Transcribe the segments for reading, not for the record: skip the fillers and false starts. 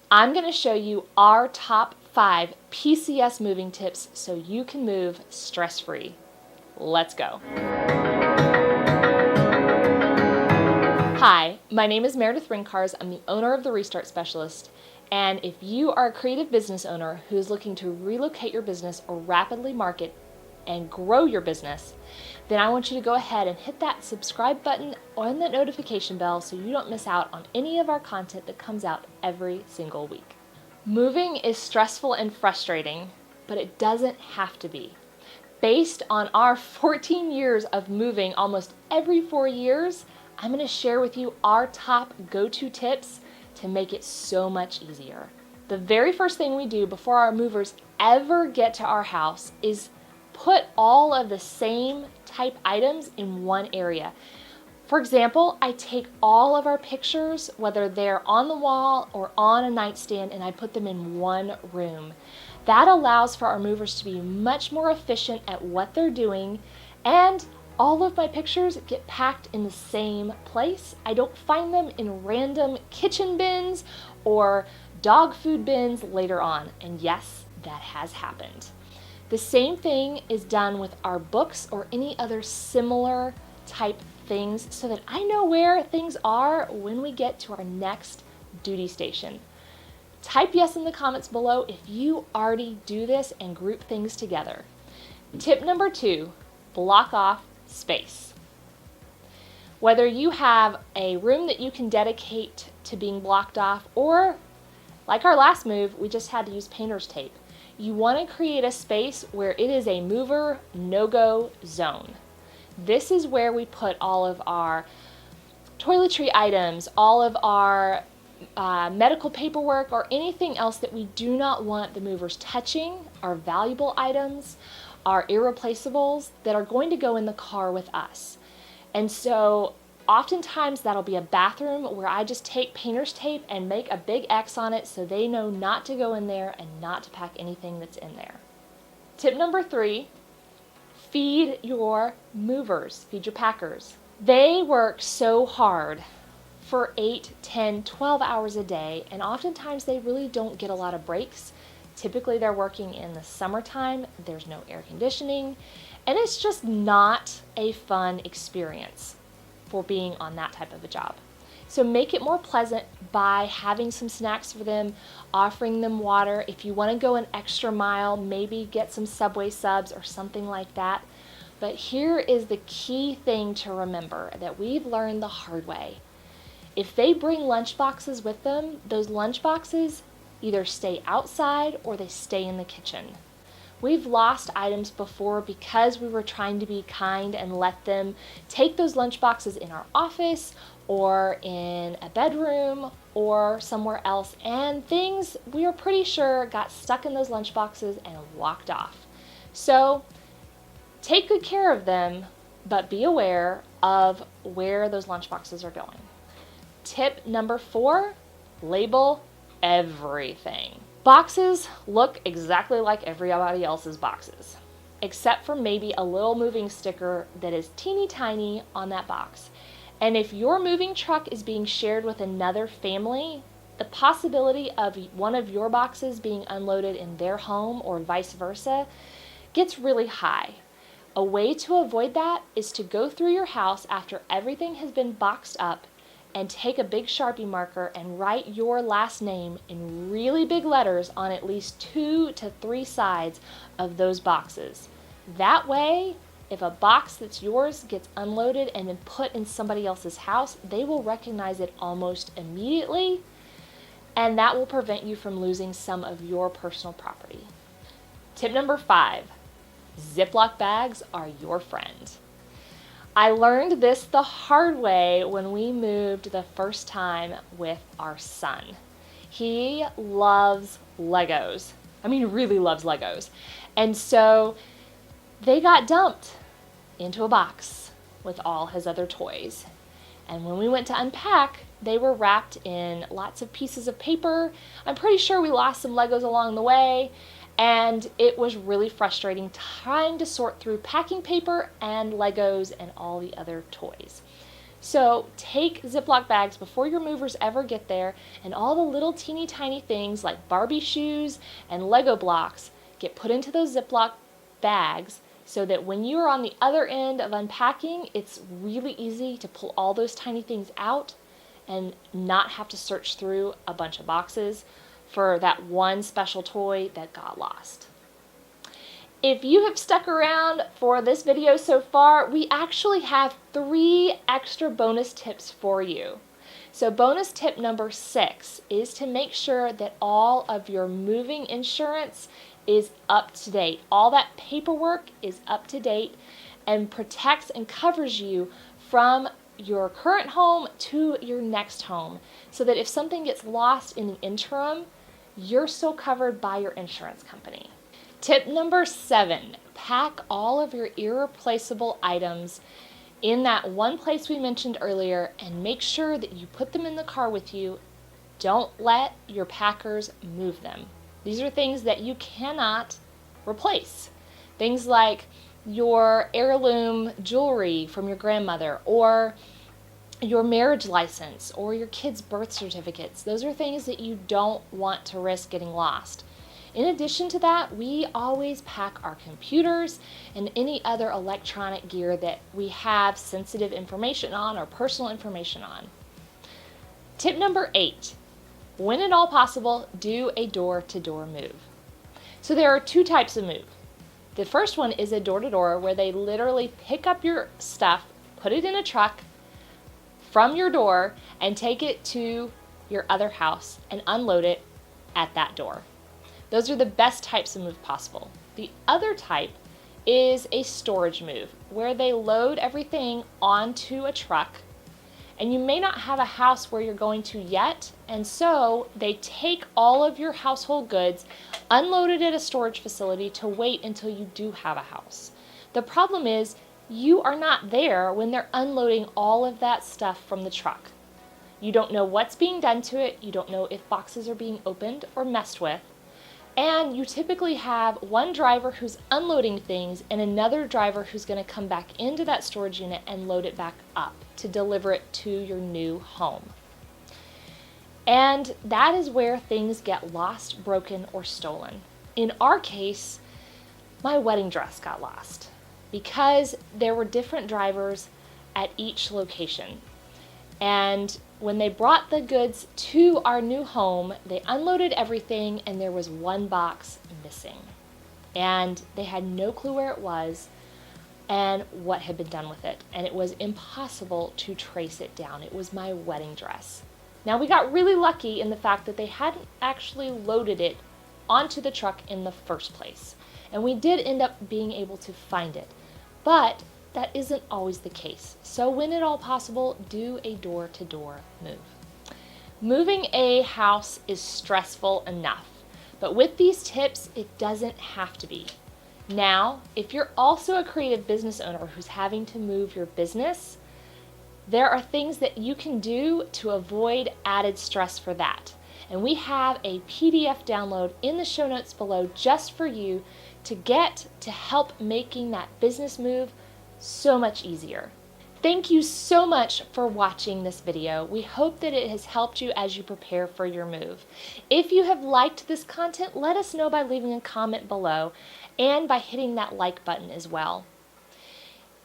I'm going to show you our top 5 PCS moving tips so you can move stress-free. Let's go. Hi, my name is Meredith Rincars. I'm the owner of the Restart Specialist. And if you are a creative business owner who is looking to relocate your business or rapidly market and grow your business, then I want you to go ahead and hit that subscribe button and that notification bell so you don't miss out on any of our content that comes out every single week. Moving is stressful and frustrating, but it doesn't have to be. Based on our 14 years of moving almost every 4 years, I'm going to share with you our top go-to tips to make it so much easier. The very first thing we do before our movers ever get to our house is put all of the same type items in one area. For example, I take all of our pictures, whether they're on the wall or on a nightstand, and I put them in one room. That allows for our movers to be much more efficient at what they're doing, and all of my pictures get packed in the same place. I don't find them in random kitchen bins or dog food bins later on. And yes, that has happened. The same thing is done with our books or any other similar type things so that I know where things are when we get to our next duty station. Type yes in the comments below if you already do this and group things together. Tip number 2, block off space. Whether you have a room that you can dedicate to being blocked off, or like our last move, we just had to use painter's tape. You want to create a space where it is a mover no-go zone. This is where we put all of our toiletry items, all of our medical paperwork, or anything else that we do not want the movers touching, our valuable items, our irreplaceables that are going to go in the car with us. And so oftentimes that'll be a bathroom where I just take painter's tape and make a big X on it so they know not to go in there and not to pack anything that's in there. Tip number 3, feed your movers, feed your packers. They work so hard for 8, 10, 12 hours a day, and oftentimes they really don't get a lot of breaks. Typically they're working in the summertime, there's no air conditioning, and it's just not a fun experience for being on that type of a job. So make it more pleasant by having some snacks for them, offering them water. If you want to go an extra mile, maybe get some Subway subs or something like that. But here is the key thing to remember that we've learned the hard way. If they bring lunch boxes with them, those lunch boxes either stay outside or they stay in the kitchen. We've lost items before because we were trying to be kind and let them take those lunch boxes in our office or in a bedroom or somewhere else, and things we are pretty sure got stuck in those lunch boxes and walked off. So take good care of them, but be aware of where those lunch boxes are going. Tip number 4, label everything. Boxes look exactly like everybody else's boxes, except for maybe a little moving sticker that is teeny tiny on that box. And if your moving truck is being shared with another family, the possibility of one of your boxes being unloaded in their home or vice versa gets really high. A way to avoid that is to go through your house after everything has been boxed up and take a big Sharpie marker and write your last name in really big letters on at least 2 to 3 sides of those boxes. That way, if a box that's yours gets unloaded and then put in somebody else's house, they will recognize it almost immediately, and that will prevent you from losing some of your personal property. Tip number 5, Ziploc bags are your friend. I learned this the hard way when we moved the first time with our son. He loves Legos. I mean, really loves Legos. And so they got dumped into a box with all his other toys. And when we went to unpack, they were wrapped in lots of pieces of paper. I'm pretty sure we lost some Legos along the way. And it was really frustrating trying to sort through packing paper and Legos and all the other toys. So take Ziploc bags before your movers ever get there, and all the little teeny tiny things like Barbie shoes and Lego blocks get put into those Ziploc bags so that when you are on the other end of unpacking, it's really easy to pull all those tiny things out and not have to search through a bunch of boxes for that one special toy that got lost. If you have stuck around for this video so far, we actually have 3 extra bonus tips for you. So bonus tip number 6 is to make sure that all of your moving insurance is up to date. All that paperwork is up to date and protects and covers you from your current home to your next home, so that if something gets lost in the interim, you're still covered by your insurance company. Tip number 7, pack all of your irreplaceable items in that one place we mentioned earlier and make sure that you put them in the car with you. Don't let your packers move them. These are things that you cannot replace. Things like your heirloom jewelry from your grandmother, or your marriage license, or your kids' birth certificates. Those are things that you don't want to risk getting lost. In addition to that, we always pack our computers and any other electronic gear that we have sensitive information on or personal information on. Tip number 8, when at all possible, do a door-to-door move. So there are 2 types of move. The first one is a door-to-door, where they literally pick up your stuff, put it in a truck from your door, and take it to your other house and unload it at that door. Those are the best types of move possible. The other type is a storage move, where they load everything onto a truck, and you may not have a house where you're going to yet, and so they take all of your household goods, unload it at a storage facility to wait until you do have a house. The problem is you are not there when they're unloading all of that stuff from the truck. You don't know what's being done to it, you don't know if boxes are being opened or messed with, and you typically have one driver who's unloading things and another driver who's going to come back into that storage unit and load it back up to deliver it to your new home. And that is where things get lost, broken, or stolen. In our case, my wedding dress got lost because there were different drivers at each location. And when they brought the goods to our new home, they unloaded everything and there was one box missing. And they had no clue where it was and what had been done with it. And it was impossible to trace it down. It was my wedding dress. Now, we got really lucky in the fact that they hadn't actually loaded it onto the truck in the first place. And we did end up being able to find it. But that isn't always the case. So when at all possible, do a door-to-door move. Moving a house is stressful enough, but with these tips, it doesn't have to be. Now, if you're also a creative business owner who's having to move your business, there are things that you can do to avoid added stress for that. And we have a PDF download in the show notes below just for you to help making that business move so much easier. Thank you so much for watching this video. We hope that it has helped you as you prepare for your move. If you have liked this content, let us know by leaving a comment below and by hitting that like button as well.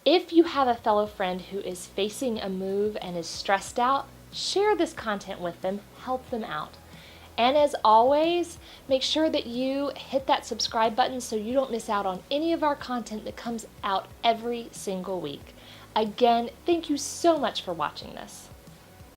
If you have a fellow friend who is facing a move and is stressed out, share this content with them, help them out. And as always, make sure that you hit that subscribe button so you don't miss out on any of our content that comes out every single week. Again, thank you so much for watching this.